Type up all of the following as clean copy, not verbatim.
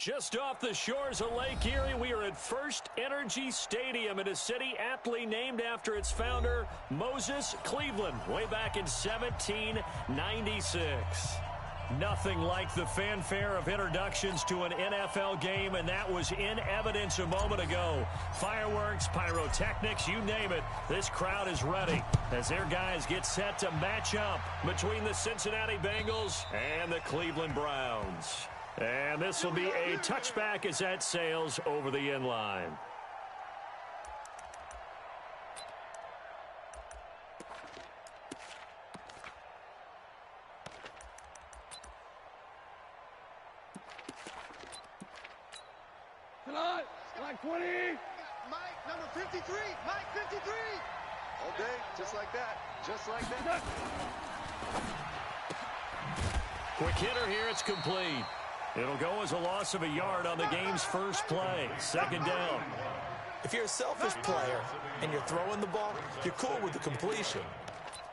Just off the shores of Lake Erie, we are at First Energy Stadium in a city aptly named after its founder, Moses Cleveland, way back in 1796. Nothing like the fanfare of introductions to an NFL game, and that was in evidence a moment ago. Fireworks, pyrotechnics, you name it. This crowd is ready as their guys get set to match up between the Cincinnati Bengals and the Cleveland Browns. And this will be a touchback as that sails over the end line. Mike 20. Mike, number 53. Mike 53. All day, just like that. Just like that. Quick hitter here. It's complete. It'll go as a loss of a yard on the game's first play. Second down. If you're a selfish player and you're throwing the ball, you're cool with the completion.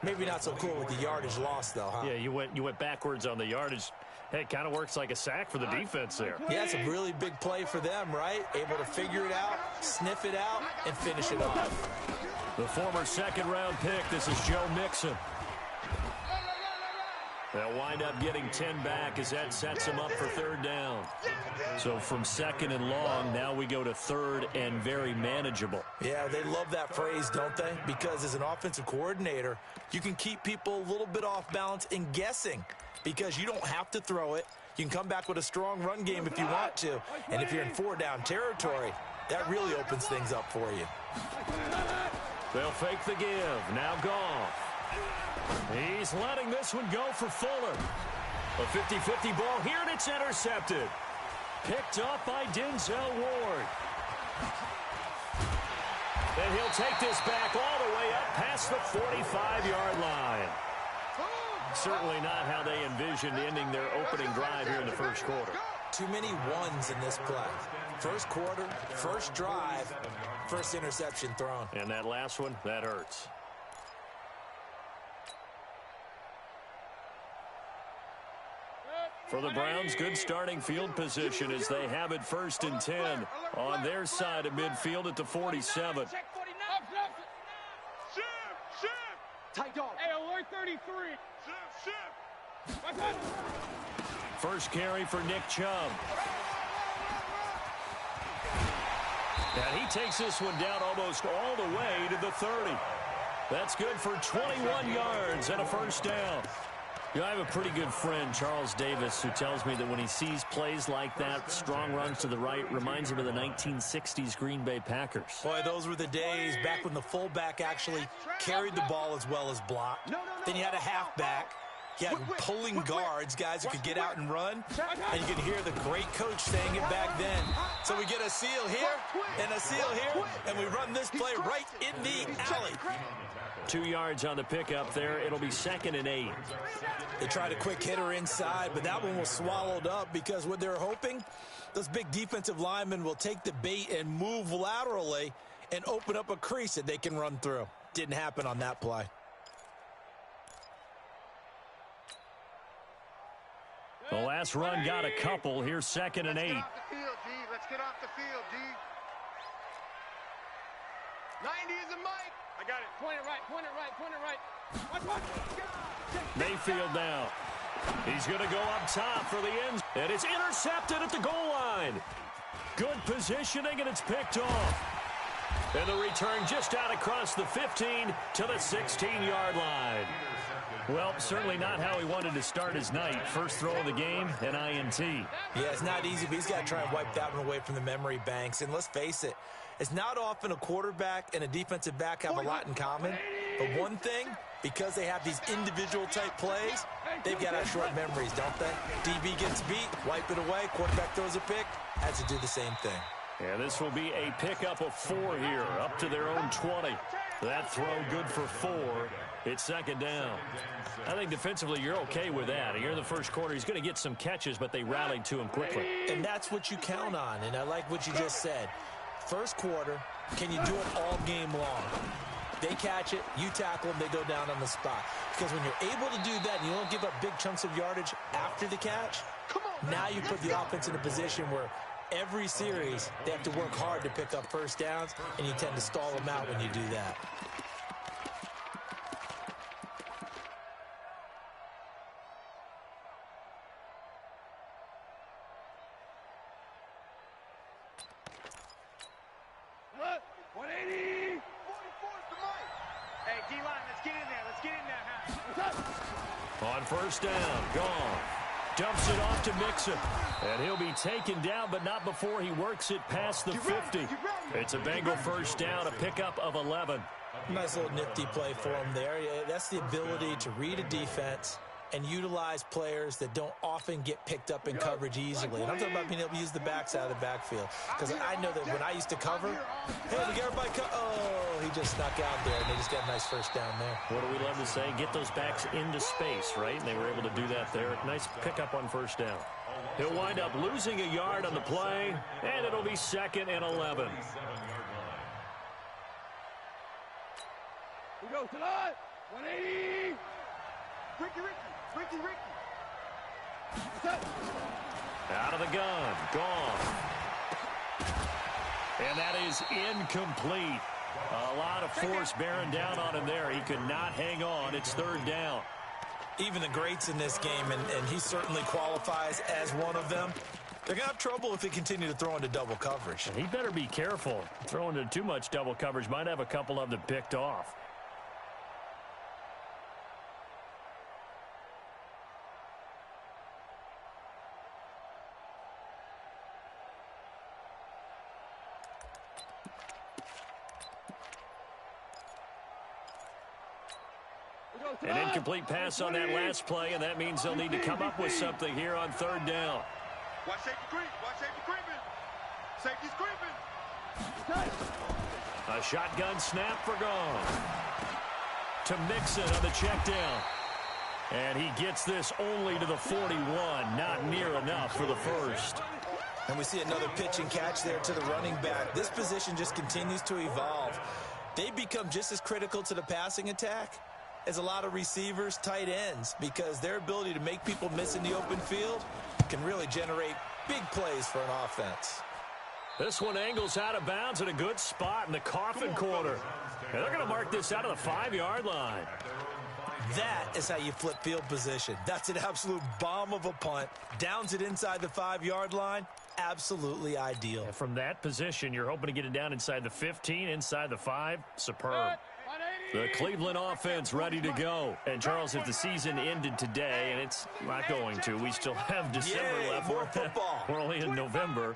Maybe not so cool with the yardage loss, though, huh? Yeah, you went backwards on the yardage. Hey, it kind of works like a sack for the defense there. Yeah, it's a really big play for them, right? Able to figure it out, sniff it out, and finish it off. The former second-round pick, this is Joe Mixon. They'll wind up getting 10 back as that sets them up for third down. So from second and long, now we go to third and very manageable. Yeah, they love that phrase, don't they? Because as an offensive coordinator, you can keep people a little bit off balance and guessing because you don't have to throw it. You can come back with a strong run game if you want to. And if you're in four-down territory, that really opens things up for you. They'll fake the give. Now Goff. He's letting this one go for Fuller. A 50-50 ball here, and it's intercepted. Picked up by Denzel Ward. And he'll take this back all the way up past the 45-yard line. Certainly not how they envisioned ending their opening drive here in the first quarter. Too many ones in this play. First quarter, first drive, first interception thrown. And that last one, that hurts. For the Browns, good starting field position as they have it first and 10 on their side of midfield at the 47. Tight dog. Hey, alert 33. First carry for Nick Chubb. And he takes this one down almost all the way to the 30. That's good for 21 yards and a first down. You know, I have a pretty good friend, Charles Davis, who tells me that when he sees plays like that, strong runs to the right, reminds him of the 1960s Green Bay Packers. Boy, those were the days back when the fullback actually carried the ball as well as blocked. Then you had a halfback. You had pulling guards, guys who could get out and run. And you could hear the great coach saying it back then. So we get a seal here and a seal here, and we run this play right in the alley. 2 yards on the pickup there. It'll be 2nd and 8. They tried a quick hitter inside, but that one was swallowed up because what they're hoping, those big defensive linemen will take the bait and move laterally and open up a crease that they can run through. Didn't happen on that play. The last run got a couple. Here's 2nd and 8. Let's get off the field, D. 90 is a mic. I got it. Point it right, point it right, point it right. Mayfield now. He's going to go up top for the end. And it's intercepted at the goal line. Good positioning, and it's picked off. And the return just out across the 15 to the 16-yard line. Well, certainly not how he wanted to start his night. First throw of the game, an INT. Yeah, it's not easy, but he's got to try and wipe that one away from the memory banks. And let's face it, it's not often a quarterback and a defensive back have a lot in common. But one thing, because they have these individual type plays, they've got to have short memories, don't they? DB gets beat, wipe it away, quarterback throws a pick, has to do the same thing. And this will be a pickup of 4 here, up to their own 20. That throw good for 4. It's 2nd down. I think defensively you're okay with that. You're in the first quarter. He's going to get some catches, but they rallied to him quickly. And that's what you count on, and I like what you just said. First quarter, can you do it all game long? They catch it, you tackle them, they go down on the spot. Because when you're able to do that and you don't give up big chunks of yardage after the catch, now you put the offense in a position where every series they have to work hard to pick up first downs, and you tend to stall them out when you do that. On first down, gone. Dumps it off to Mixon. And he'll be taken down, but not before he works it past the 50. It's a Bengal first down, a pickup of 11. Nice little nifty play for him there. That's the ability to read a defense and utilize players that don't often get picked up in coverage easily. And I'm talking about being able to use the backs out of the backfield. Because I know that when I used to cover, hey, we get everybody oh, he just snuck out there, and they just got a nice first down there. What do we love to say? Get those backs into space, right? And they were able to do that there. Nice pickup on first down. He'll wind up losing a yard on the play, and it'll be 2nd and 11. We go to the 180. Ricky. Out of the gun. Gone. And that is incomplete. A lot of force bearing down on him there. He could not hang on. It's 3rd down. Even the greats in this game, and he certainly qualifies as one of them, they're going to have trouble if they continue to throw into double coverage. He better be careful. Throwing into too much double coverage might have a couple of them picked off. An incomplete pass on that last play, and that means they'll need to come up with something here on 3rd down. Watch safety creep. Watch safety creeping. Safety's creeping. A shotgun snap for gone. To Mixon on the check down. And he gets this only to the 41. Not near enough for the first. And we see another pitch and catch there to the running back. This position just continues to evolve. They become just as critical to the passing attack as a lot of receivers, tight ends, because their ability to make people miss in the open field can really generate big plays for an offense. This one angles out of bounds in a good spot in the coffin corner. And they're going to mark this out of the 5-yard line. That is how you flip field position. That's an absolute bomb of a punt. Downs it inside the 5-yard line. Absolutely ideal. And from that position, you're hoping to get it down inside the 15, inside the 5. Superb. The Cleveland offense ready to go. And, Charles, if the season ended today, and it's not going to, we still have December left. More football. We're only in November.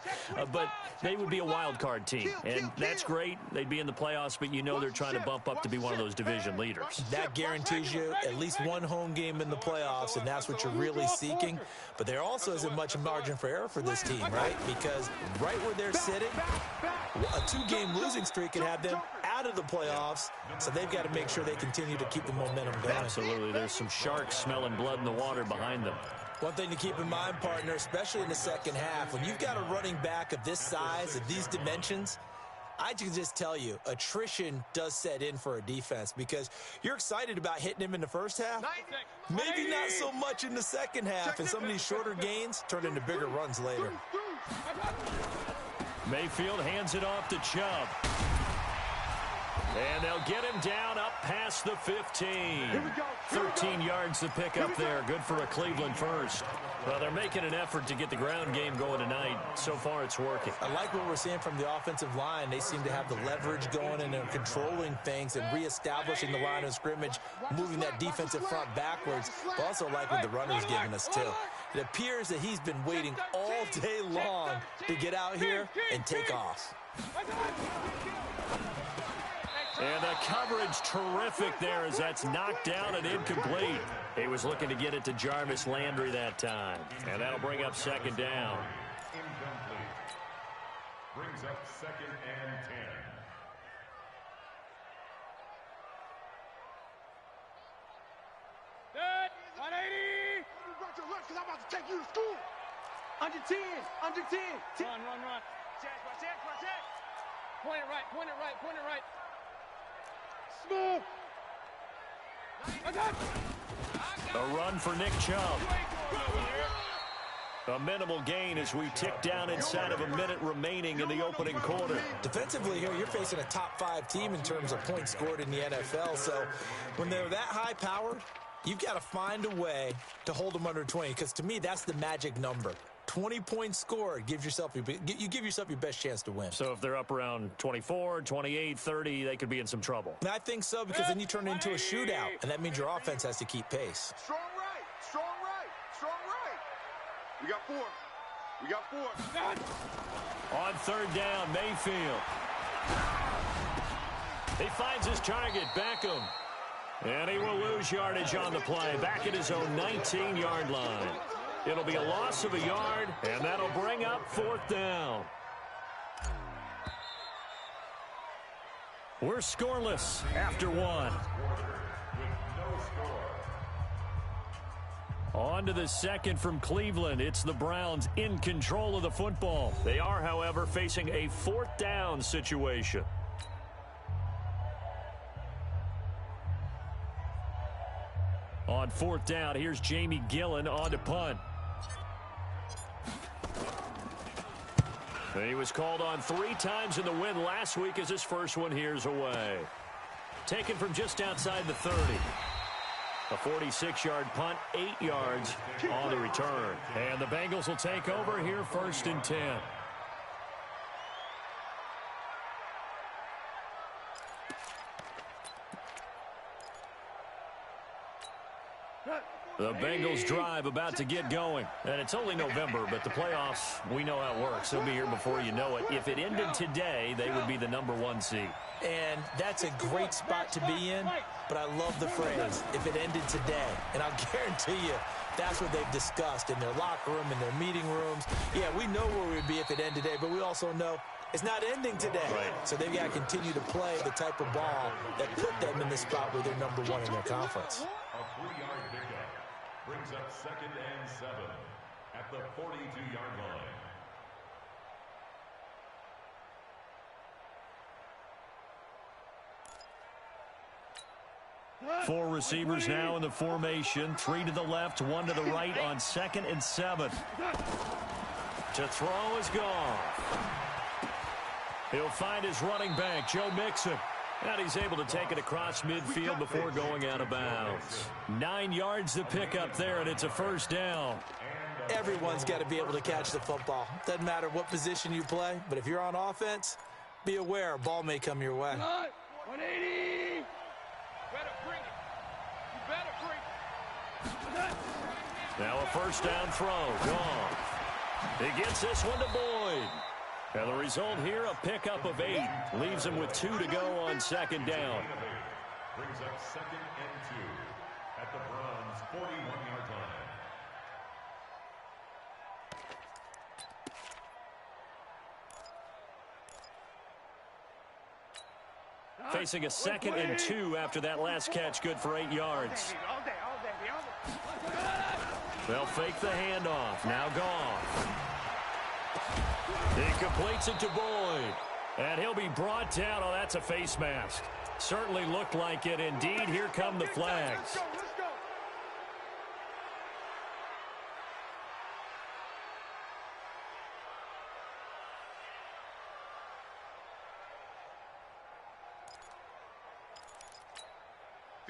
But they would be a wild card team. And that's great. They'd be in the playoffs, but you know they're trying to bump up to be one of those division leaders. That guarantees you at least one home game in the playoffs, and that's what you're really seeking. But there also isn't much margin for error for this team, right? Because right where they're sitting, a 2-game losing streak could have them out of the playoffs, so they've got to make sure they continue to keep the momentum going. Absolutely. There's some sharks smelling blood in the water behind them. One thing to keep in mind, partner, especially in the second half, when you've got a running back of this size, of these dimensions, I can just tell you, attrition does set in for a defense because you're excited about hitting him in the first half. Maybe not so much in the second half, and some of these shorter gains turn into bigger runs later. Mayfield hands it off to Chubb. And they'll get him down up past the 15. 13 yards to pick up there. Good for a Cleveland first. Well, they're making an effort to get the ground game going tonight. So far, it's working. I like what we're seeing from the offensive line. They seem to have the leverage going, and they're controlling things and reestablishing the line of scrimmage, moving that defensive front backwards. But also like what the runner's giving us, too. It appears that he's been waiting all day long to get out here and take off. And the coverage terrific there as that's knocked down and incomplete. He was looking to get it to Jarvis Landry that time. And that'll bring up 2nd down. Incomplete. Brings up 2nd and 10. Good. 180. Watch your left because I'm about to take you to school. Under 10. Under 10. Run. Check. Point it right. move. A run for Nick Chubb. A minimal gain as we tick down inside of a minute remaining in the opening quarter. Defensively here, you're facing a top 5 team in terms of points scored in the NFL. So when they're that high-powered, you've got to find a way to hold them under 20, because to me, that's the magic number. 20 points scored, you give yourself your best chance to win. So if they're up around 24, 28, 30, they could be in some trouble. And I think so, because then you turn it into a shootout, and that means your offense has to keep pace. Strong right, strong right, strong right. We got 4. We got 4. On third down, Mayfield. He finds his target, Beckham. And he will lose yardage on the play, back at his own 19-yard line. It'll be a loss of a yard, and that'll bring up fourth down. We're scoreless after 1. On to the second from Cleveland. It's the Browns in control of the football. They are, however, facing a fourth down situation. On fourth down, here's Jamie Gillen on to punt. He was called on 3 times in the win last week as his first one here's away. Taken from just outside the 30. A 46-yard punt, 8 yards on the return. And the Bengals will take over here first and 10. The Bengals drive about to get going. And it's only November, but the playoffs, we know how it works. They'll be here before you know it. If it ended today, they would be the #1 seed. And that's a great spot to be in, but I love the phrase, if it ended today. And I'll guarantee you, that's what they've discussed in their locker room, in their meeting rooms. Yeah, we know where we'd be if it ended today, but we also know it's not ending today. Right. So they've got to continue to play the type of ball that put them in the spot where they're #1 in their conference. A 3-yard pickup brings up 2nd and 7 at the 42-yard line. Four receivers now in the formation. 3 to the left, 1 to the right on 2nd and 7. To throw is gone. He'll find his running back, Joe Mixon. And he's able to take it across midfield before going out of bounds. 9 yards to pick up there, and it's a first down. Everyone's got to be able to catch the football. Doesn't matter what position you play, but if you're on offense, be aware a ball may come your way. 180. Better bring it. You better bring it. Now a first down throw. Gone. He gets this one to Boyd. And the result here, a pickup of 8. Leaves him with 2 to go on 2nd down. Brings up 2nd and 2 at the Browns' 41-yard line. Facing a 2nd and 2 after that last catch, good for 8 yards. They'll fake the handoff. Now gone. He completes it to Boyd. And he'll be brought down. Oh, that's a face mask. Certainly looked like it. Indeed, here come the flags. Let's go.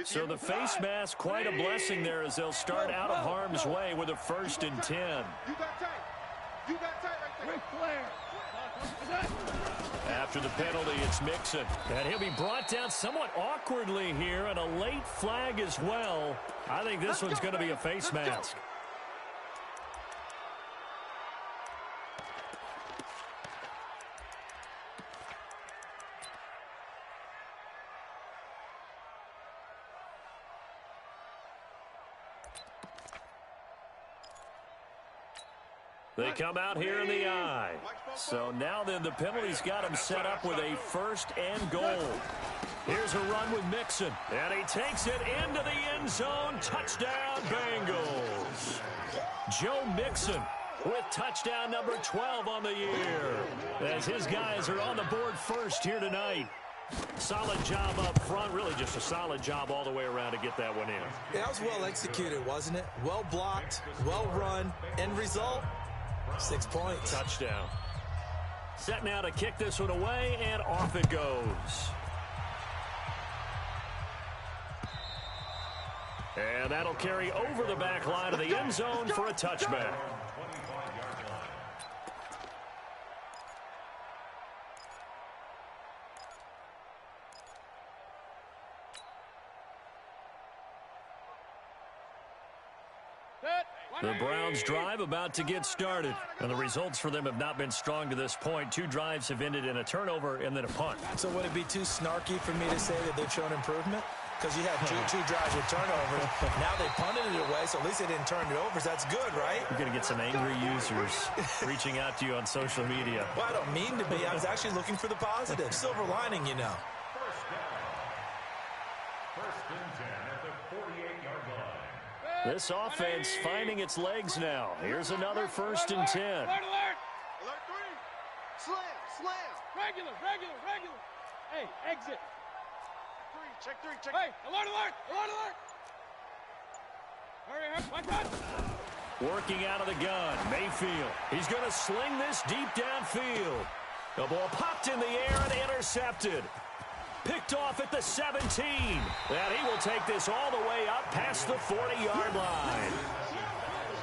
So the face mask, quite a blessing there as they'll start out of harm's way with a 1st and 10. You got tight. You got tight right there. After the penalty, it's Mixon. And he'll be brought down somewhat awkwardly here, and a late flag as well. I think this one's going to be a face mask. They come out here in the eye. So now then the penalty's got him set up with a 1st and goal. Here's a run with Mixon. And he takes it into the end zone. Touchdown, Bengals. Joe Mixon with touchdown number 12 on the year. As his guys are on the board first here tonight. Solid job up front, really just a solid job all the way around to get that one in. Yeah, that was well executed, wasn't it? Well blocked, well run. End result, 6 points. Touchdown. Set now to kick this one away, and off it goes. And that'll carry over the back line of the end zone for a touchback. The Browns' drive about to get started, and the results for them have not been strong to this point. 2 drives have ended in a turnover and then a punt. So would it be too snarky for me to say that they've shown improvement? Because you had two drives with turnovers. Now they punted it away, so at least they didn't turn it over. So that's good, right? You're going to get some angry users reaching out to you on social media. Well, I don't mean to be. I was actually looking for the positive. Silver lining, you know. First and 10 at the 48-yard line. This offense finding its legs now. Here's another 1st and 10. Alert 3. Slam. Regular. Hey, exit. Check 3. Hey, alert. Hurry, watch out. Working out of the gun, Mayfield. He's going to sling this deep downfield. The ball popped in the air and intercepted. Picked off at the 17. And he will take this all the way up past the 40-yard line.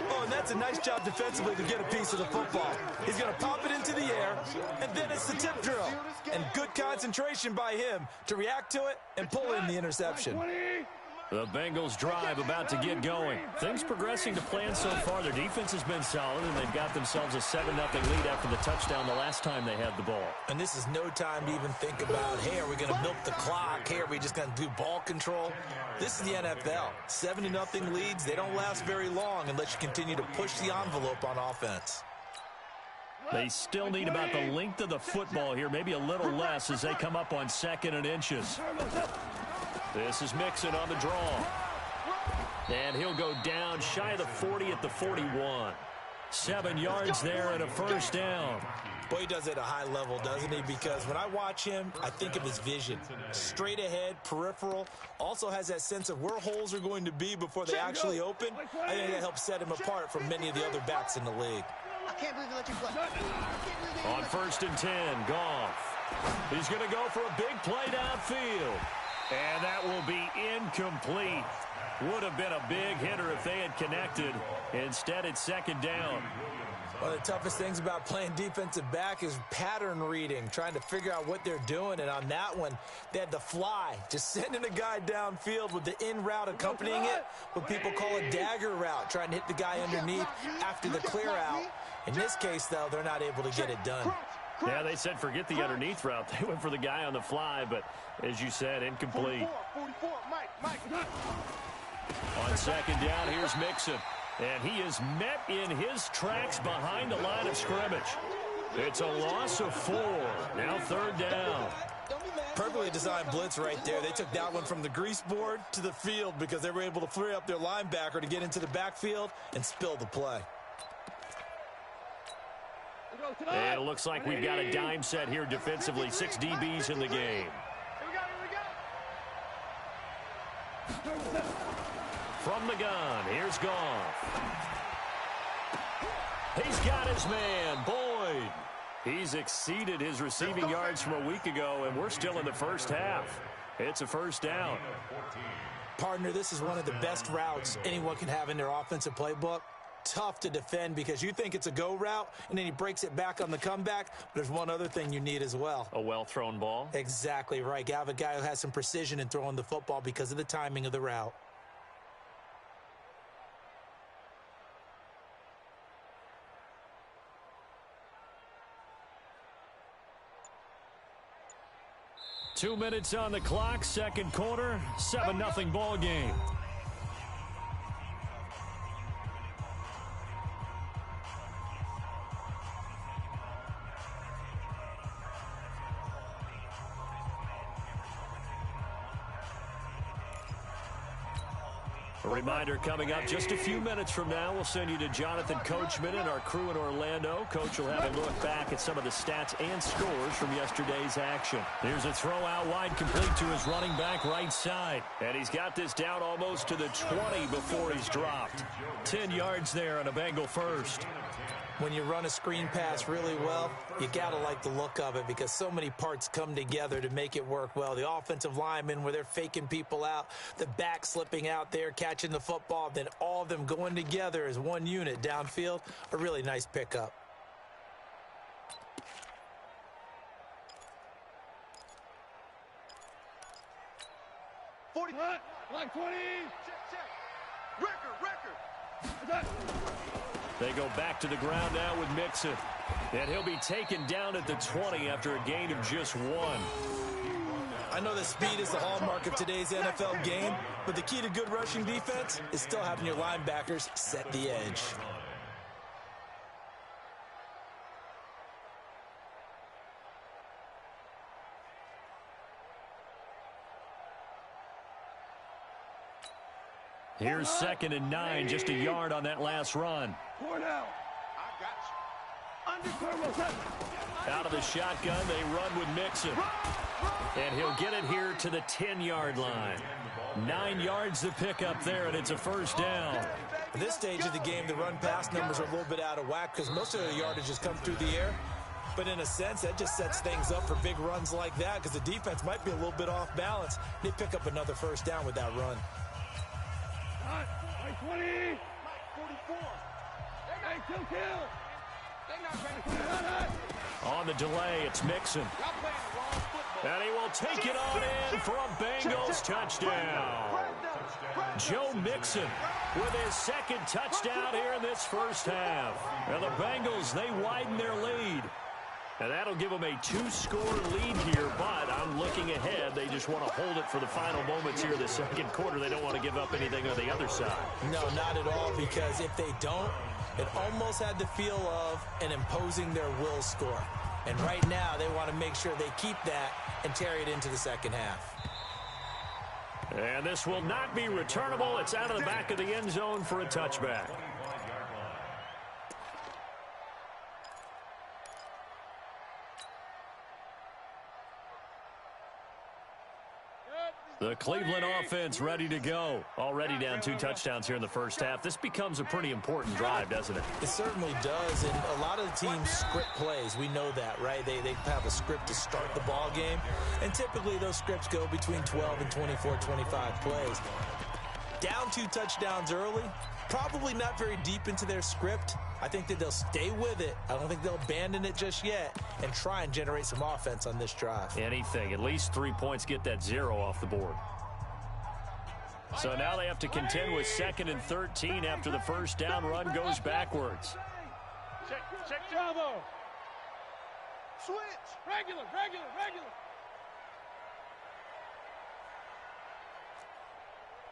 Oh, and that's a nice job defensively to get a piece of the football. He's going to pop it into the air, and then it's the tip drill. And good concentration by him to react to it and pull in the interception. The Bengals drive about to get going. Things progressing to plan so far. Their defense has been solid, and they've got themselves a 7-0 lead after the touchdown the last time they had the ball. And this is no time to even think about, hey, are we going to milk the clock? Hey, are we just going to do ball control? This is the NFL. 7-0 leads, they don't last very long unless you continue to push the envelope on offense. They still need about the length of the football here, maybe a little less as they come up on 2nd and inches. This is Mixon on the draw. And he'll go down shy of the 40 at the 41. 7 yards there and a 1st down. Boy, he does it at a high level, doesn't he? Because when I watch him, I think of his vision. Straight ahead, peripheral. Also has that sense of where holes are going to be before they actually open. I think that helps set him apart from many of the other backs in the league. I can't believe they let you play. On 1st and 10, Goff. He's going to go for a big play downfield. And that will be incomplete. Would have been a big hitter if they had connected. Instead, it's 2nd down. One of the toughest things about playing defensive back is pattern reading, trying to figure out what they're doing. And on that one, they had to fly, just sending a guy downfield with the in route accompanying it, what people call a dagger route, trying to hit the guy underneath after the clear out. In this case, though, they're not able to get it done. Yeah, they said forget the underneath route. They went for the guy on the fly, but as you said, incomplete. 44, Mike. On 2nd down, here's Mixon. And he is met in his tracks behind the line of scrimmage. It's a loss of 4. Now 3rd down. Perfectly designed blitz right there. They took that one from the grease board to the field because they were able to free up their linebacker to get into the backfield and spill the play. And it looks like we've got a dime set here defensively. 6 DBs in the game. From the gun, here's Goff. He's got his man, Boyd. He's exceeded his receiving yards from a week ago, and we're still in the 1st half. It's a 1st down. Partner, this is one of the best routes anyone can have in their offensive playbook. Tough to defend because you think it's a go route, and then he breaks it back on the comeback. But there's one other thing you need as well. A well-thrown ball. Exactly right. You have a guy who has some precision in throwing the football because of the timing of the route. Two minutes on the clock, 2nd quarter, 7-0 ball game. A reminder coming up just a few minutes from now, we'll send you to Jonathan Coachman and our crew in Orlando. Coach will have a look back at some of the stats and scores from yesterday's action. Here's a throw out wide, complete to his running back right side. And he's got this down almost to the 20 before he's dropped. 10 yards there on a Bengal first. When you run a screen pass really well, you got to like the look of it because so many parts come together to make it work well. The offensive linemen, where they're faking people out, the back slipping out there, catching the football, then all of them going together as one unit downfield, a really nice pickup. Line 20. Check. Record. They go back to the ground now with Mixon. And he'll be taken down at the 20 after a gain of just 1. I know that speed is the hallmark of today's NFL game, but the key to good rushing defense is still having your linebackers set the edge. Here's 2nd and 9, just a yard on that last run. Cornell. I got you. Out of the shotgun, they run with Mixon. And he'll get it here to the 10-yard line. 9 yards to pick up there, and it's a first down. At this stage of the game, the run-pass numbers are a little bit out of whack because most of the yardage has come through the air. But in a sense, that just sets things up for big runs like that because the defense might be a little bit off balance. They pick up another first down with that run. 20. 44. Hey, kill. They not ready for On the delay, it's Mixon. And he will take it on in for a Bengals touchdown. Joe Mixon with his 2nd touchdown here in this first half. And the Bengals, they widen their lead. And that'll give them a 2-score lead here, but I'm looking ahead. They just want to hold it for the final moments here of the 2nd quarter. They don't want to give up anything on the other side. No, not at all, because if they don't, it almost had the feel of an imposing their will score. And right now, they want to make sure they keep that and carry it into the 2nd half. And this will not be returnable. It's out of the back of the end zone for a touchback. The Cleveland offense ready to go. Already down 2 touchdowns here in the first half. This becomes a pretty important drive, doesn't it? It certainly does, and a lot of the teams script plays. We know that, right? They have a script to start the ball game, and typically those scripts go between 12 and 24, 25 plays. Down 2 touchdowns early, probably not very deep into their script. I think that they'll stay with it. I don't think they'll abandon it just yet and try and generate some offense on this drive. Anything. At least 3 points, get that 0 off the board. So now they have to contend with 2nd and 13 after the first down run goes backwards. Check. Bravo. Switch. Regular.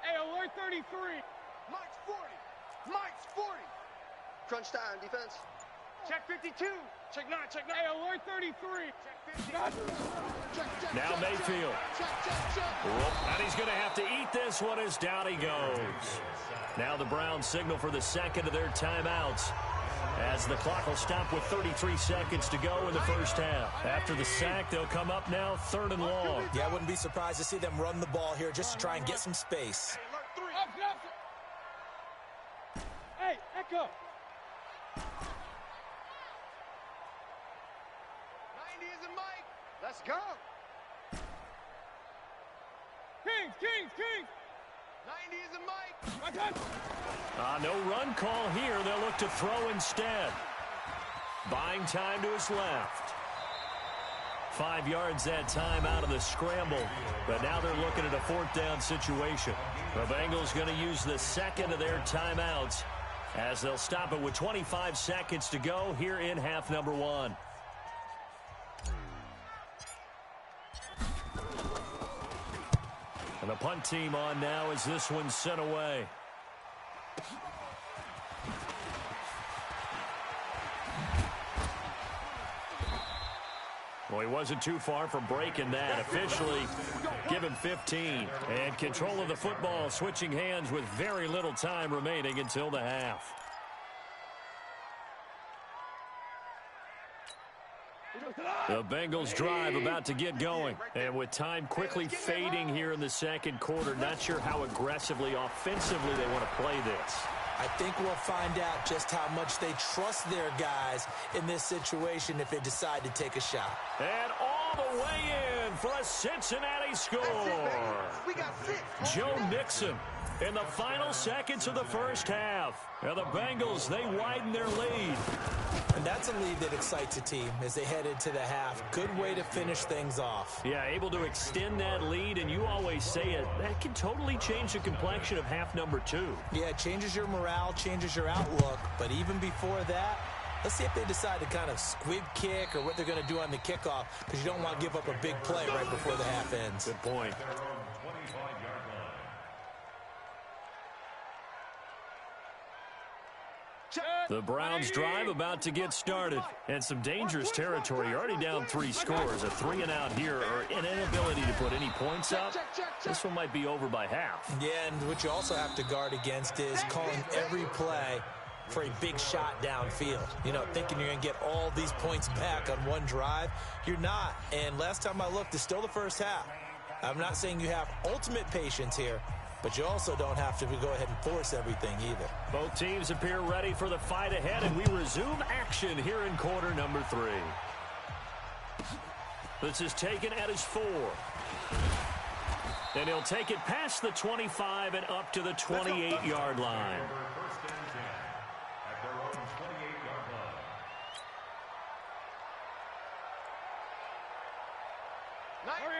Hey, alert 33. Mike's 40. Crunch time, defense. Check 52. Check 9. Hey, alert 33. Check 50. Now Mayfield. Check. And he's going to have to eat this one as down he goes. Now the Browns signal for the 2nd of their timeouts as the clock will stop with 33 seconds to go in the first half. After the sack, they'll come up now 3rd and long. Yeah, I wouldn't be surprised to see them run the ball here just to try and get some space. Hey, Echo. 90 is a Mike. Let's go. Kings. 90 is a Mike. My God. No run call here. They'll look to throw instead. Buying time to his left. 5 yards that time out of the scramble. But now they're looking at a 4th down situation. The Bengals going to use the 2nd of their timeouts as they'll stop it with 25 seconds to go here in half number 1. And the punt team on now as this one's sent away. Well, he wasn't too far from breaking that. Officially, give him 15. And control of the football, switching hands with very little time remaining until the half. The Bengals drive about to get going. And with time quickly fading here in the second quarter, not sure how aggressively, offensively they want to play this. I think we'll find out just how much they trust their guys in this situation if they decide to take a shot. And all the way in for a Cincinnati score. We got 6. Joe Mixon in the final seconds of the first half. Now the Bengals, they widen their lead. And that's a lead that excites a team as they head into the half. Good way to finish things off. Yeah, able to extend that lead, and you always say it, that can totally change the complexion of half number 2. Yeah, it changes your morale, changes your outlook. But even before that, let's see if they decide to kind of squib kick or what they're going to do on the kickoff, because you don't want to give up a big play right before the half ends. Good point. The Browns drive about to get started. And some dangerous territory. You're already down 3 scores. A 3-and-out here or an inability to put any points up. This one might be over by half. Yeah, and what you also have to guard against is calling every play for a big shot downfield. You know, thinking you're going to get all these points back on one drive. You're not. And last time I looked, it's still the first half. I'm not saying you have ultimate patience here, but you also don't have to go ahead and force everything either. Both teams appear ready for the fight ahead, and we resume action here in quarter number 3. This is taken at his 4. And he'll take it past the 25 and up to the 28-yard line.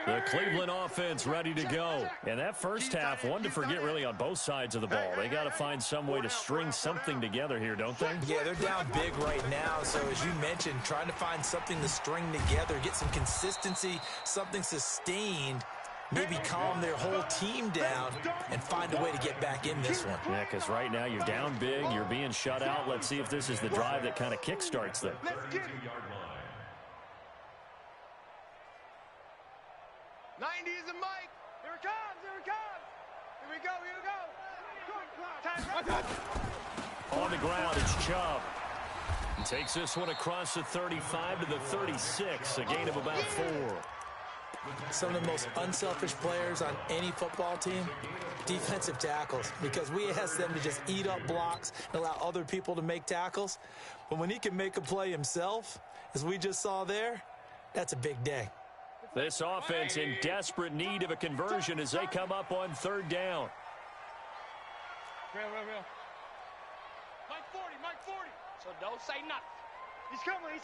The Cleveland offense ready to go. And that first half, one to forget really on both sides of the ball. They got to find some way to string something together here, don't they? Yeah, they're down big right now. So as you mentioned, trying to find something to string together, get some consistency, something sustained, maybe calm their whole team down and find a way to get back in this one. Yeah, because right now you're down big, you're being shut out. Let's see if this is the drive that kind of kickstarts them. 90 is a mic. Here it comes. Here it comes. Here we go. Here we go. Time. On the ground, it's Chubb. He takes this one across the 35 to the 36, a gain of about 4. Some of the most unselfish players on any football team, defensive tackles, because we ask them to just eat up blocks and allow other people to make tackles. But when he can make a play himself, as we just saw there, that's a big day. This offense in desperate need of a conversion as they come up on 3rd down. Real. Mike 40. So don't say nothing. He's coming.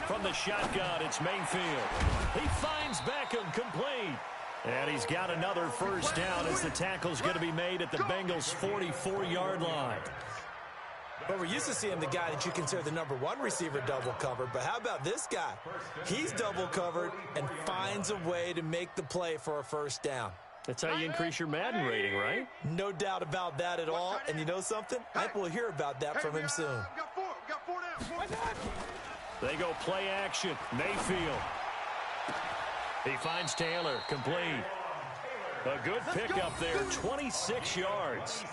From the shotgun, it's Mayfield. He finds Beckham complete. And he's got another first down as the tackle's going to be made at the Bengals' 44-yard line. But we're used to seeing the guy that you consider the number 1 receiver double covered. But how about this guy? He's double covered and finds a way to make the play for a first down. That's how you increase your Madden rating, right? No doubt about that at all. And you know something? I think we'll hear about that from him soon. Got 4 down. They go play action. Mayfield. He finds Taylor. Complete. A good pickup there, 26 yards.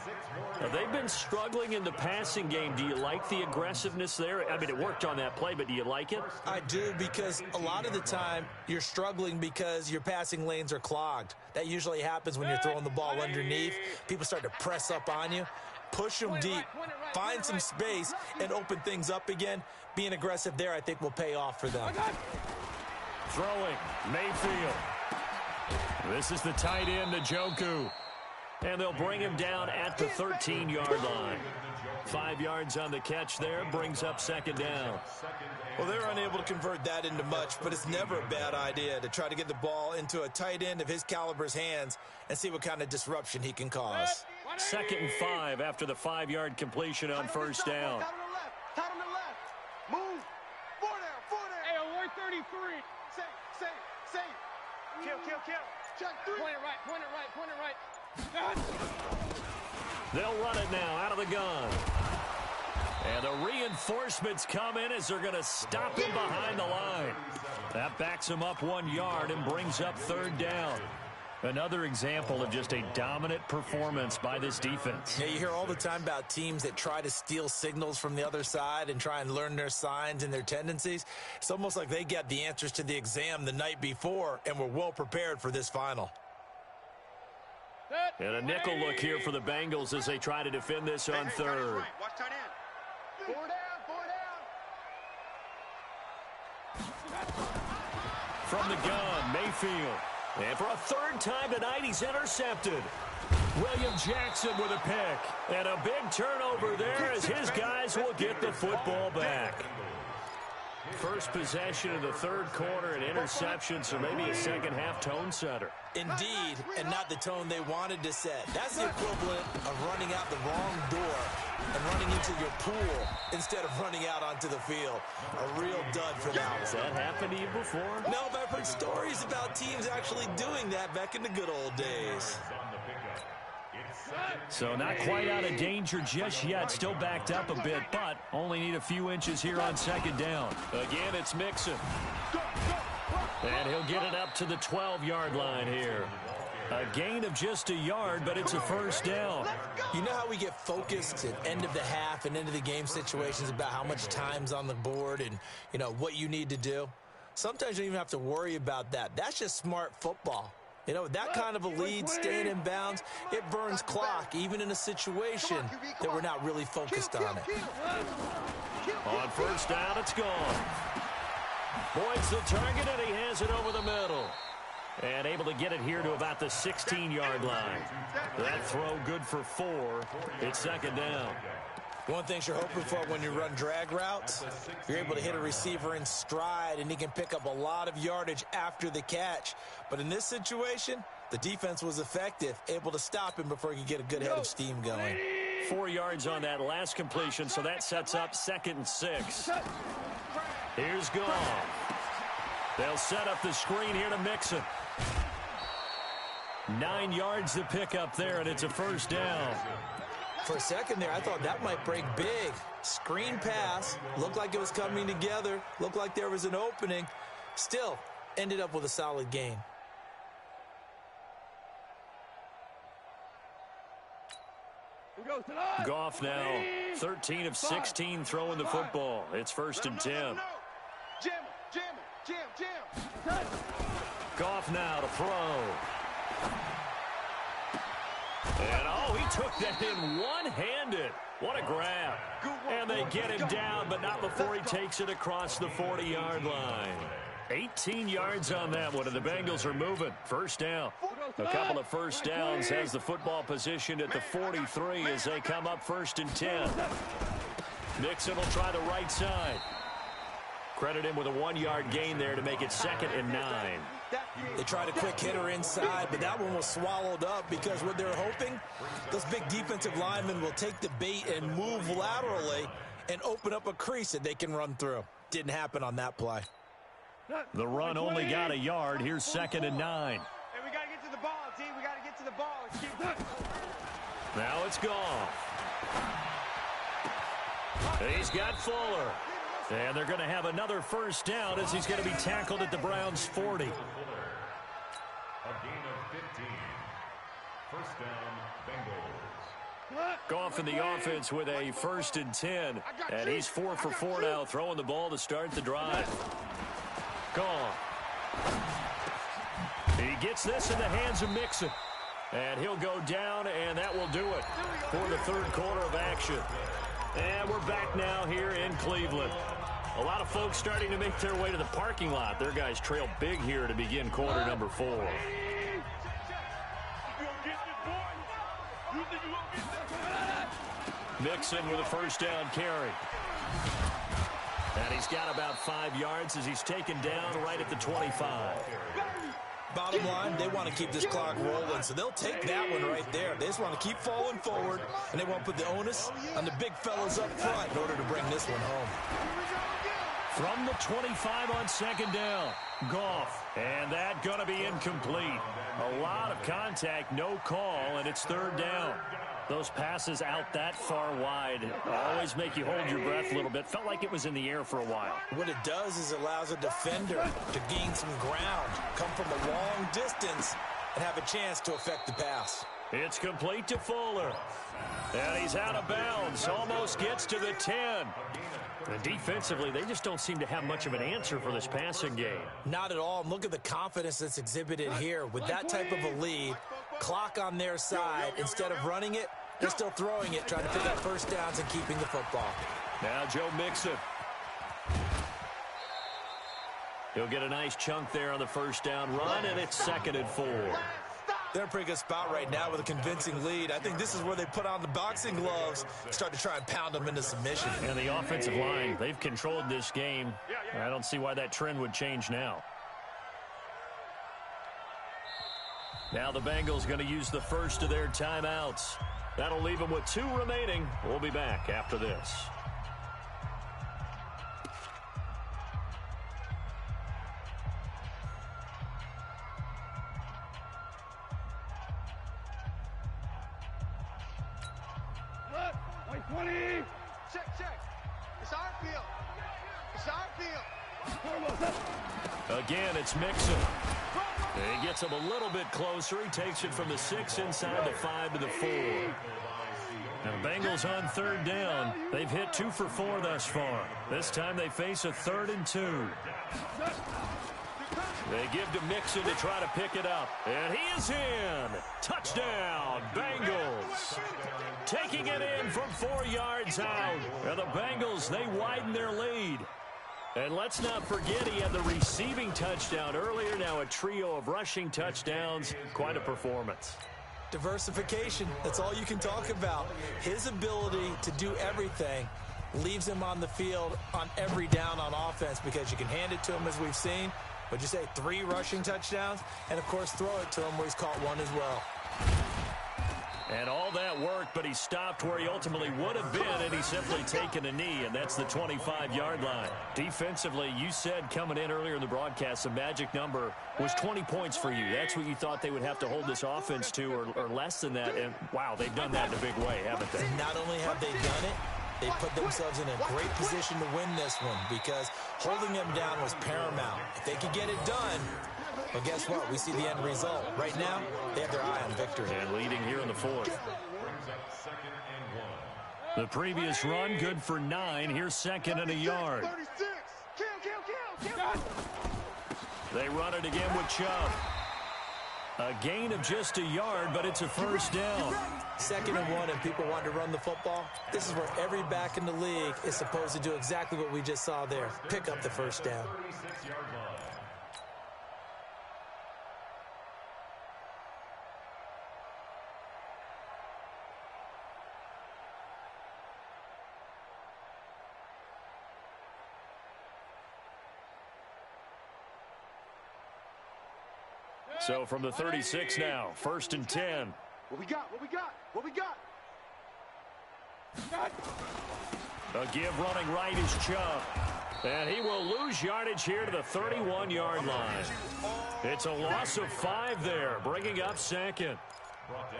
Now, they've been struggling in the passing game. Do you like the aggressiveness there? I mean, it worked on that play, but do you like it? I do, because a lot of the time you're struggling because your passing lanes are clogged. That usually happens when you're throwing the ball underneath. People start to press up on you. Push them deep, find some space, and open things up again. Being aggressive there, I think, will pay off for them. Throwing, Mayfield. This is the tight end, Njoku. And they'll bring him down at the 13-yard line. 5 yards on the catch there, brings up 2nd down. Well, they're unable to convert that into much, but it's never a bad idea to try to get the ball into a tight end of his caliber's hands and see what kind of disruption he can cause. 2nd and 5 after the 5-yard completion on first down. Tight on the left. Move. 4 down. Hey, alert 33. Say. Kill. Check 3. Point it right. They'll run it now out of the gun. And the reinforcements come in as they're going to stop him behind the line. backs him up 1 yard and brings up 3rd down. Another example of just a dominant performance by this defense. Yeah, you hear all the time about teams that try to steal signals from the other side and try and learn their signs and their tendencies. It's almost like they got the answers to the exam the night before and were well prepared for this final. And a nickel look here for the Bengals as they try to defend this on 3rd. Watch tight end. 4 down, 4 down. From the gun, Mayfield. And for a 3rd time tonight, he's intercepted. William Jackson with a pick. And a big turnover there as his guys will get the football back. First possession of the 3rd quarter, an interception, so maybe a second-half tone setter. Indeed, and not the tone they wanted to set. That's the equivalent of running out the wrong door and running into your pool instead of running out onto the field. A real dud for that one. Has that happened to you before? No, but I've heard stories about teams actually doing that back in the good old days. So not quite out of danger just yet. Still backed up a bit, but only need a few inches here on 2nd down. Again, it's Mixon. And he'll get it up to the 12-yard line here. A gain of just a yard, but it's a 1st down. You know how we get focused at end of the half and into the game situations about how much time's on the board and, you know, what you need to do? Sometimes you don't even have to worry about that. That's just smart football. You know, that kind of a lead, staying in bounds, it burns clock, even in a situation that we're not really focused on it. On 1st down, it's gone. Boyd's the target, and he has it over the middle. And able to get it here to about the 16-yard line. That throw good for 4. It's 2nd down. One thing you're hoping for when you run drag routes, you're able to hit a receiver in stride, and he can pick up a lot of yardage after the catch. But in this situation, the defense was effective, able to stop him before he could get a good head of steam going. 4 yards on that last completion, so that sets up 2nd and 6. Here's Goff. They'll set up the screen here to Mixon. 9 yards to pick up there, and it's a 1st down. For a second there, I thought that might break big. Screen pass, looked like it was coming together, looked like there was an opening. Still, ended up with a solid gain. Goff now 13 of 16 throwing the football. It's 1st and 10. Jam. Goff now to throw. And he took that in one-handed. What a grab. And they get him down, but not before he takes it across the 40-yard line. 18 yards on that one, and the Bengals are moving. 1st down. A couple of 1st downs has the football positioned at the 43 as they come up 1st and 10. Mixon will try the right side. Credit him with a 1-yard gain there to make it 2nd and 9. They tried a quick hitter inside, but that one was swallowed up because what they're hoping, those big defensive linemen will take the bait and move laterally and open up a crease that they can run through. Didn't happen on that play. The run only got a yard. Here's 2nd and 9. Hey, we got to get to the ball, team. We got to get to the ball. Now it's Goff. He's got Fuller. And they're going to have another 1st down as he's going to be tackled at the Browns' 40. A gain of 15. 1st down, Bengals. Goff in the offense with a 1st and 10. And he's 4 for 4 now, throwing the ball to start the drive. Goff. He gets this in the hands of Mixon. And he'll go down, and that will do it for the 3rd quarter of action. And we're back now here in Cleveland. A lot of folks starting to make their way to the parking lot. Their guys trail big here to begin quarter number 4. Mixon with a 1st down carry. And he's got about 5 yards as he's taken down right at the 25. Bottom line, they want to keep this clock rolling, so they'll take that one right there. They just want to keep falling forward, and they want to put the onus on the big fellas up front in order to bring this one home. From the 25 on second down, Goff. And that going to be incomplete. A lot of contact, no call, and it's third down. Those passes out that far wide always make you hold your breath a little bit. Felt like it was in the air for a while. What it does is it allows a defender to gain some ground, come from a long distance, and have a chance to affect the pass. It's complete to Fuller. And he's out of bounds. Almost gets to the 10. And defensively, they just don't seem to have much of an answer for this passing game. Not at all. And look at the confidence that's exhibited here. With that type of a lead, clock on their side, instead of running it, they're still throwing it, trying to pick up first downs and keeping the football. Now Joe Mixon. He'll get a nice chunk there on the first down run, and it's 2nd and 4. They're in a pretty good spot right now with a convincing lead. I think this is where they put on the boxing gloves, start to try and pound them into submission. And the offensive line, they've controlled this game. I don't see why that trend would change now. Now the Bengals going to use the first of their timeouts. That'll leave them with 2 remaining. We'll be back after this. Again, it's Mixon. He gets him a little bit closer. He takes it from the 6 inside the 5 to the 4. Now the Bengals on third down. They've hit 2 for 4 thus far. This time they face a 3rd and 2. They give to Mixon to try to pick it up. And he is in. Touchdown, Bengals. Taking it in from 4 yards out. And the Bengals, they widen their lead. And let's not forget he had the receiving touchdown earlier. Now a trio of rushing touchdowns. Quite a performance. Diversification, that's all you can talk about. His ability to do everything leaves him on the field on every down on offense because you can hand it to him as we've seen. Would you say 3 rushing touchdowns? And, of course, throw it to him where he's caught 1 as well. And all that worked, but he stopped where he ultimately would have been, and he's simply taken a knee, and that's the 25-yard line. Defensively, you said coming in earlier in the broadcast, the magic number was 20 points for you. That's what you thought they would have to hold this offense to, or less than that. And, wow, they've done that in a big way, haven't they? Not only have they done it, they put themselves in a great position to win this one because holding them down was paramount. If they could get it done, well, guess what? We see the end result. Right now, they have their eye on victory. And leading here in the 4th. The previous run, good for 9. Here's 2nd and a yard. They run it again with Chubb. A gain of just a yard, but it's a first down. 2nd and 1, and people want to run the football. This is where every back in the league is supposed to do exactly what we just saw there. Pick up the first down. So from the 36 now, 1st and 10. What we got? What we got? What we got? A give running right is Chubb. And he will lose yardage here to the 31-yard line. It's a loss of 5 there, bringing up 2nd.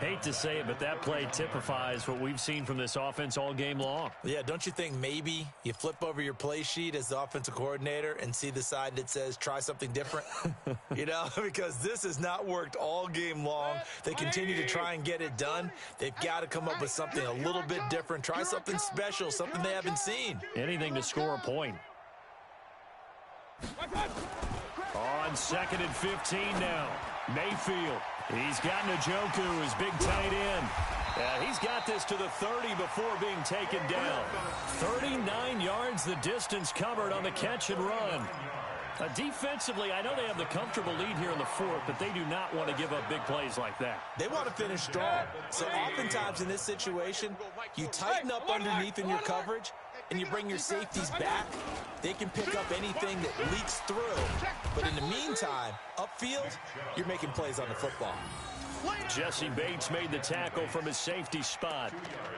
Hate to say it, but that play typifies what we've seen from this offense all game long. Yeah, don't you think maybe you flip over your play sheet as the offensive coordinator and see the side that says try something different? You know, because this has not worked all game long. They continue to try and get it done. They've got to come up with something a little bit different. Try something special, something they haven't seen. Anything to score a point. On 2nd and 15 now. Mayfield. He's got Njoku, his big tight end. He's got this to the 30 before being taken down. 39 yards the distance covered on the catch and run. Defensively, I know they have the comfortable lead here in the 4th, but they do not want to give up big plays like that. They want to finish strong. So oftentimes in this situation, you tighten up underneath in your coverage, and you bring your safeties back. They can pick up anything that leaks through. But in the meantime, upfield, you're making plays on the football. Jesse Bates made the tackle from his safety spot.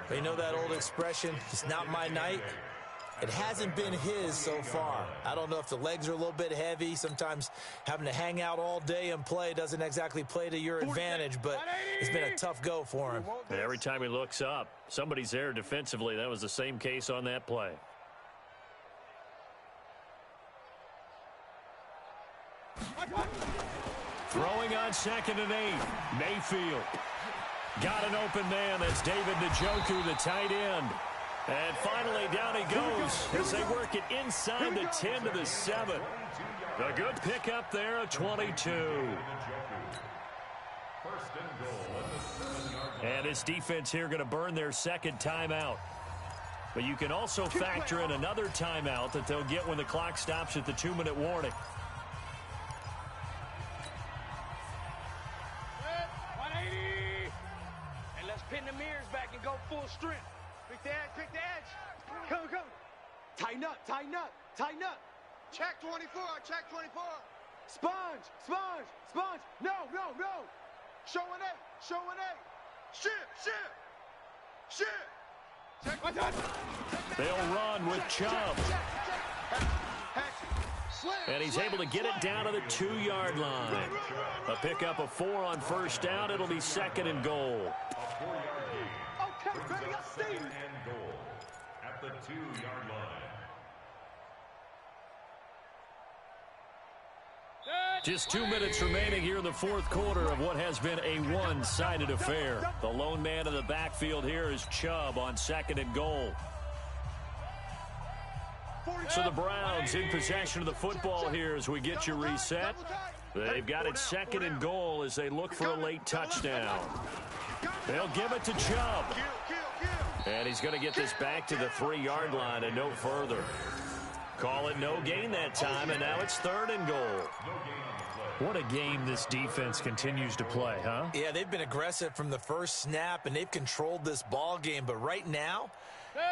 They know that old expression, it's not my night. It hasn't been his so far. I don't know if the legs are a little bit heavy. Sometimes having to hang out all day and play doesn't exactly play to your advantage, but it's been a tough go for him. And every time he looks up, somebody's there defensively. That was the same case on that play. Throwing on 2nd and 8. Mayfield. Got an open man. That's David Njoku, the tight end. And finally, down he goes as they work it inside the 10 to the 7. A good pickup there, a 22. And this defense here going to burn their second timeout. But you can also factor in another timeout that they'll get when the clock stops at the 2-minute warning. And let's pin the mirrors back and go full strength. Pick the edge, pick the edge. Come, come. Tighten up, tighten up, tighten up. Check 24, check 24. Sponge, sponge, sponge. No, no, no. Show an 8, show an 8. Shift, shift, shift. They'll run with Chubb. And he's able to get it down to the 2-yard line. A pickup of 4 on first down. It'll be 2nd and goal. Okay, ready up, Steve. And goal at the 2-yard line. Just 2 minutes remaining here in the fourth quarter of what has been a one-sided affair. The lone man in the backfield here is Chubb on 2nd and goal. So the Browns in possession of the football here as we get you reset. They've got it 2nd and goal as they look for a late touchdown. They'll give it to Chubb. And he's going to get this back to the 3-yard line and no further. Call it no gain that time, and now it's 3rd and goal. What a game this defense continues to play, huh? Yeah, they've been aggressive from the first snap, and they've controlled this ball game. But right now,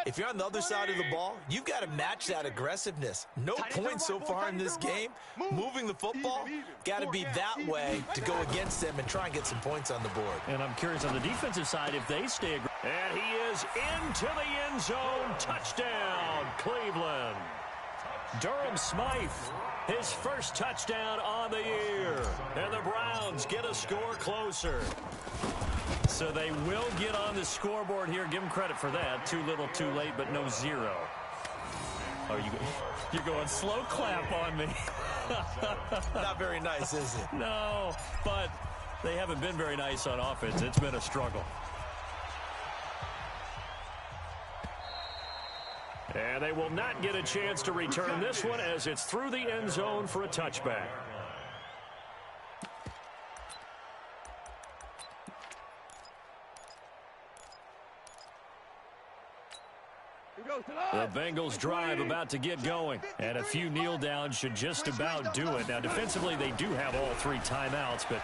if you're on the other side of the ball, you've got to match that aggressiveness. No points so far in this game. Moving the football, got to be that way to go against them and try and get some points on the board. And I'm curious on the defensive side if they stay aggressive. And he is into the end zone. Touchdown, Cleveland. Durham Smythe, his first touchdown on the year. And the Browns get a score closer. So they will get on the scoreboard here. Give them credit for that. Too little, too late, but no 0. Oh, you're going slow clap on me. Not very nice, is it? No, but they haven't been very nice on offense. It's been a struggle. And they will not get a chance to return this one as it's through the end zone for a touchback. The Bengals drive about to get going, and a few kneel downs should just about do it. Now, defensively, they do have all 3 timeouts, but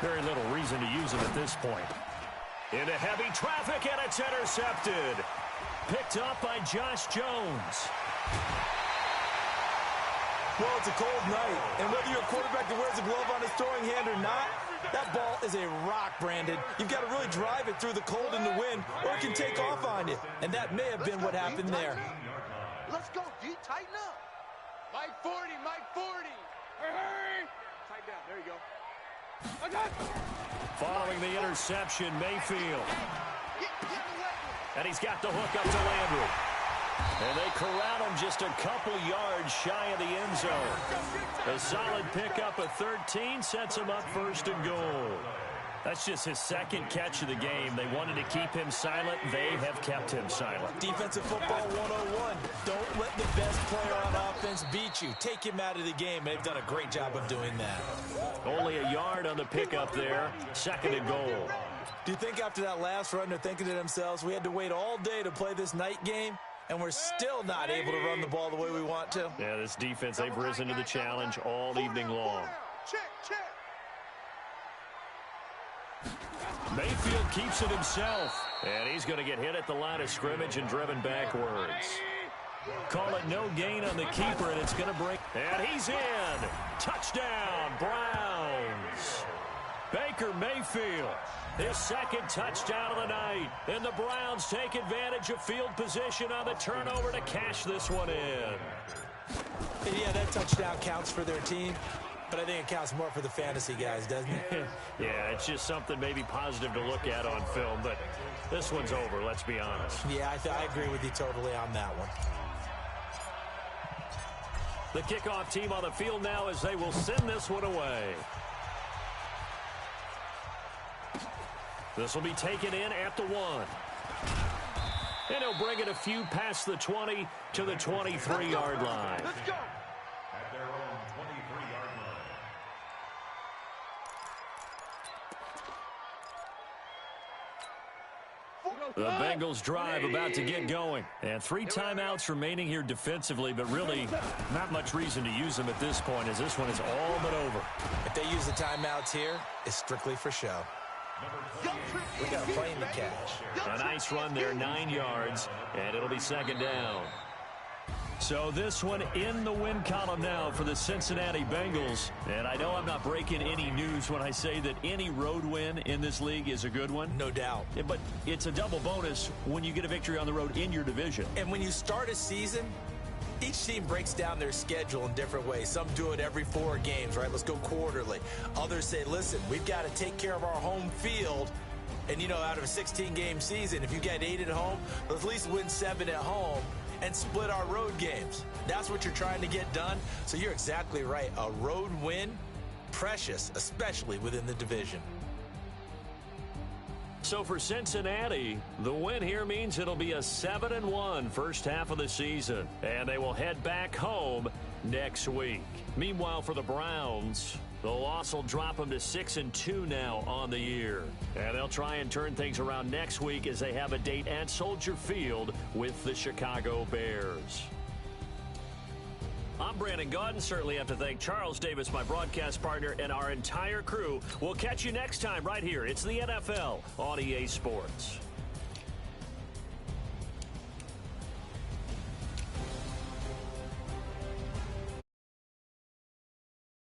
very little reason to use them at this point. Into heavy traffic, and it's intercepted. Picked up by Josh Jones. Well, it's a cold night, and whether you're a quarterback that wears a glove on his throwing hand or not, that ball is a rock, Brandon. You've got to really drive it through the cold and the wind, or it can take off on you. And that may have been what happened there. Let's go, D. Tighten up. Mike 40, Mike 40. Hurry. Tighten down. There you go. Following the interception, Mayfield. And he's got the hook up to Landry. And they corral him just a couple yards shy of the end zone. A solid pickup of 13 sets him up 1st and goal. That's just his 2nd catch of the game. They wanted to keep him silent. They have kept him silent. Defensive football 101. Don't let the best player on offense beat you. Take him out of the game. They've done a great job of doing that. Only a yard on the pickup there. 2nd and goal. Do you think after that last run they're thinking to themselves, we had to wait all day to play this night game, and we're still not able to run the ball the way we want to? Yeah, this defense, they've risen to the challenge all evening long. Check, check. Mayfield keeps it himself, and he's going to get hit at the line of scrimmage and driven backwards. Call it no gain on the keeper, and it's going to break. And he's in. Touchdown, Browns. Baker Mayfield. His second touchdown of the night. And the Browns take advantage of field position on the turnover to cash this one in. Yeah, that touchdown counts for their team, but I think it counts more for the fantasy guys, doesn't it? Yeah, it's just something maybe positive to look at on film, but this one's over, let's be honest. Yeah, I agree with you totally on that one. The kickoff team on the field now as they will send this one away. This will be taken in at the 1. And he'll bring it a few past the 20 to the 23-yard line. Let's go. At their own 23-yard line. The Bengals drive about to get going. And 3 timeouts remaining here defensively, but really not much reason to use them at this point as this one is all but over. If they use the timeouts here, it's strictly for show. We got a plane to catch. A nice run there, 9 yards, and it'll be second down. So this one in the win column now for the Cincinnati Bengals. And I know I'm not breaking any news when I say that any road win in this league is a good one. No doubt. But it's a double bonus when you get a victory on the road in your division. And when you start a season, each team breaks down their schedule in different ways. Some do it every 4 games, right? Let's go quarterly. Others say, listen, we've got to take care of our home field. And, you know, out of a 16-game season, if you get 8 at home, let's at least win 7 at home and split our road games. That's what you're trying to get done. So you're exactly right. A road win, precious, especially within the division. So for Cincinnati, the win here means it'll be a 7-1 first half of the season. And they will head back home next week. Meanwhile, for the Browns, the loss will drop them to 6-2 now on the year. And they'll try and turn things around next week as they have a date at Soldier Field with the Chicago Bears. I'm Brandon Gaudin. Certainly have to thank Charles Davis, my broadcast partner, and our entire crew. We'll catch you next time right here. It's the NFL on EA Sports.